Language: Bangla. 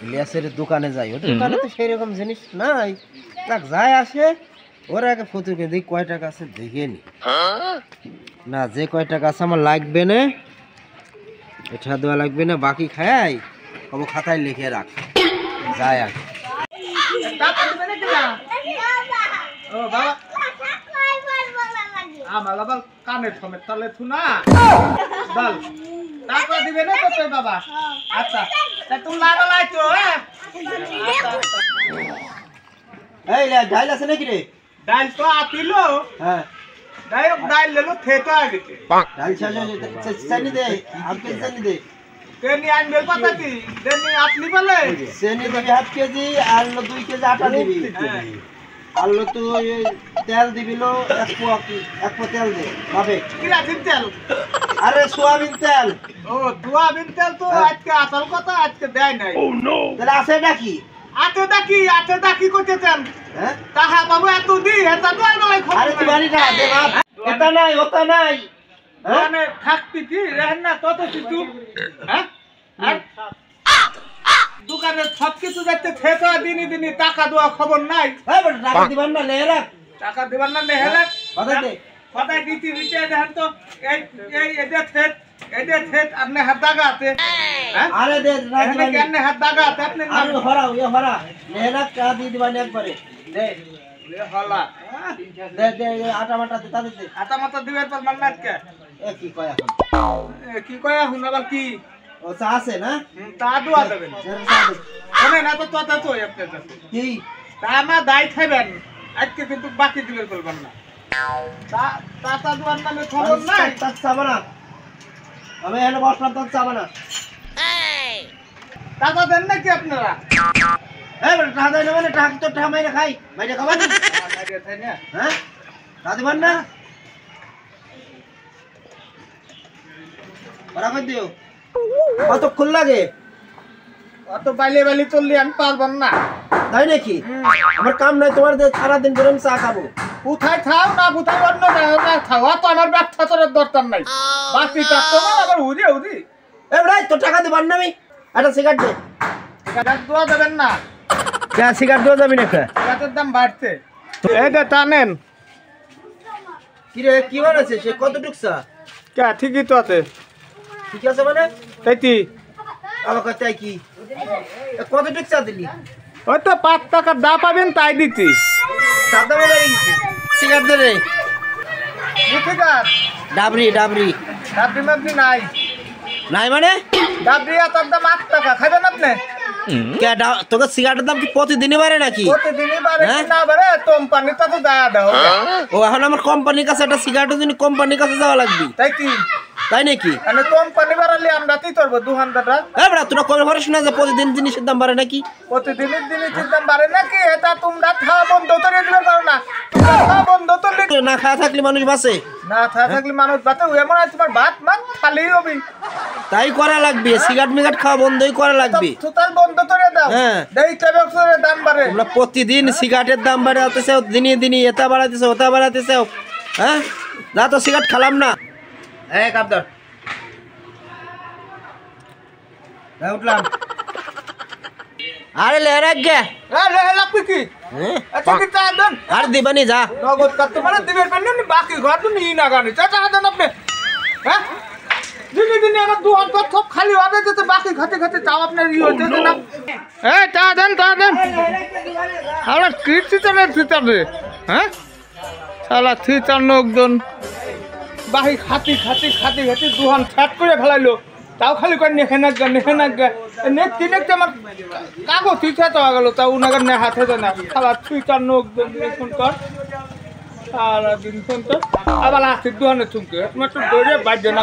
ইলিয়াসের দোকানে যাই, ওর দোকানে তো সেই রকম জিনিস নাই। যাক যায় আসে, ওর আগে ফতুকে দেখি কয় টাকা আছে দেখে নি। না যে কয় টাকা আছে আমার লাগবে না, এটা দেওয়া লাগবে না, বাকি খাই কব খাতায় লিখে রাখ। যায় আগে কানের সমেত তাহলে থুনা বল টাকা দিবে না তো তোর বাবা। আচ্ছা তুমি লাগালাই তো। এই ডাইল আছে নাকি রে? ডাইল তো আতিল। হ্যাঁ ডাইল লেলো থেতো আগে ডাইল চানি দে, আপকে চানি দে। তেনি আনবে কথা কি তেনি আপনি বলে চেনি দিবি 1/2 কেজি, আর 2 কেজি আটা দিবি। আলু তো তেল দিবিলো 1 পোয়া তেল দে বাবে। কি রাখেন তেল? আরে সোয়াবিন তেল। ও সোয়াবিন তেল তো আজকে আসল কথা আজকে দেয় নাই। ও নো তাহলে আছে নাকি? আতে দাকি করতেছেন। হ্যাঁ তাহা বাবু এত দি এটা তো আর নাই খবর। আরে তুই বাড়ি না দে বাপ, এটা নাই ওটা নাই। মানে থাকতি কি রেন না তত কিছু। হ্যাঁ আর দোকানে সব কিছু যাচ্ছে থেতো দিনই টাকা দেওয়া খবর নাই। এই বড় টাকা দিবান না লে রাখ। টাকা দিবার না নেহেলে কথা দে। কথা দিতে দেখেন তো এই এদে থেত আপনি হাত দাগাতে। হ্যাঁ আরে দে রাখ এখানে কেন হাত দাগাতে আপনি না আরে হরাও এ হরা লে রাখ টাকা দি দিবান একবারে দে। লে হলা দে দে আটা মাটা দে তাতে দে। আটা মাথা দিবার পর মান্নাত কে এ কি কয় এখন? কি কয় হুন আবার কি ও চা আছে না? তা দোয়া দেবেন শুনে না তো কথা তো আপনার কাছে কি তা আমার দায় খাবেন আজকে কিন্তু বাকি দিবেন বলবেন না। তা দোয়ার নামে খবর নাই। তাক চাবা না, আমি এখানে বসলাম তাক চাবা না। টাকা দেন নাকি আপনারা? এই বড় টাকা দেয় না মানে টাকা তো টাকা মাইরে খাই, মাইরে খাবেন? হ্যাঁ টাকা দিবেন না? ওরা কই দিও কতক্ষণ লাগে? অত বাইলে চললে আমি পারবেন না। তাই নাকি? আমার কাম নাই তোমার সারাদিন ধরে আমি চা খাবো। কোথায় খাও না কোথায় অন্য জায়গায় খাও, তো আমার ব্যবসা করার দরকার নাই। বাকি কাস্টমার আবার উড়ি এ ভাই তো টাকা দিবার না, আমি একটা সিগারেট দে। সিগারেট দোয়া দেবেন না? কে সিগারেট দেওয়া যাবি না? সিগারেটের দাম বাড়ছে। এই যে টানেন কি রে কি বানাচ্ছে সে? কতটুক চা? কে ঠিকই তো আছে। ঠিক আছে মানে তাইতি আমার কথাই কি কতটুক চা দিলি? ওই তো 5 টাকা দা পাবেন তাই দিতি। সাদা বলে সিগারেট দে রে। ঠিকার ডাবরি ডাবরি ডাবরি মাবরি নাই। নাই মানে ডাবরি এত দাম 8 টাকা খাবেন আপনি? কে তোকে সিগারেটের দাম কি প্রতিদিনই বাড়ে নাকি? প্রতিদিনই বাড়ে না বাড়ে কোম্পানিটা তো দায়া দাও। ও এখন আমার কোম্পানির কাছে একটা সিগারেটের জন্য কোম্পানির কাছে যাওয়া লাগবে। তাই কি? তাই নাকি? মানে কোম্পানি বাড়ালে আমরা কি করবো দোকানদাররা? এই বড় তোরা কবে ভরস না যে প্রতিদিন জিনিসের দাম বাড়ে নাকি? প্রতিদিনের জিনিসের দাম বাড়ে নাকি? এটা তোমরা খাওয়া বন্ধ করে দিলে পারো না। খাওয়া বন্ধ করলে না খাওয়া থাকলে মানুষ বাঁচে না থাকলে মানুষ বাঁচে। এমন হয় তোমার ভাত মান খালি হবে। তাই করা লাগবে, সিগারেট মিগারেট খাওয়া বন্ধই করা লাগবে। টোটাল বন্ধ করে দাও। হ্যাঁ এই ট্যাবাকের দাম বাড়ে। তোমরা প্রতিদিন সিগারেটের দাম বাড়াতেছে, দিনে দিনে এটা বাড়াতেছে ওটা বাড়াতেছে। হ্যাঁ যা তো সিগারেট খালাম না। এই কাপদার উঠলাম। আরে লে রাখ গে লাগবে কি? আর দিবানি যা নগদ কাস্টমার দিবেন পারেন বাকি ঘর তো নিই না গানি চাচা দেন আপনি। হ্যাঁ দিনে আমার দোকান সব খালি হবে যেতে বাকি খাতে চাও আপনার ই হচ্ছে না। এই তা দেন আমরা থিতারে হ্যাঁ শালা থিতার লোকজন বাকি খাতি দোকান ফ্যাট করে ফেলাইলো। তাও খালি করে নেখে নাক নেখতে আমার কাগজ থিতা তো গেল তাও উনাকে নে হাতে দেয় না। শালা থিতার লোকজন এখন কর সারা দিন ফোন তো আবার আসছে দোকানে চুমকে তোমার তো দৌড়ে বাজে না।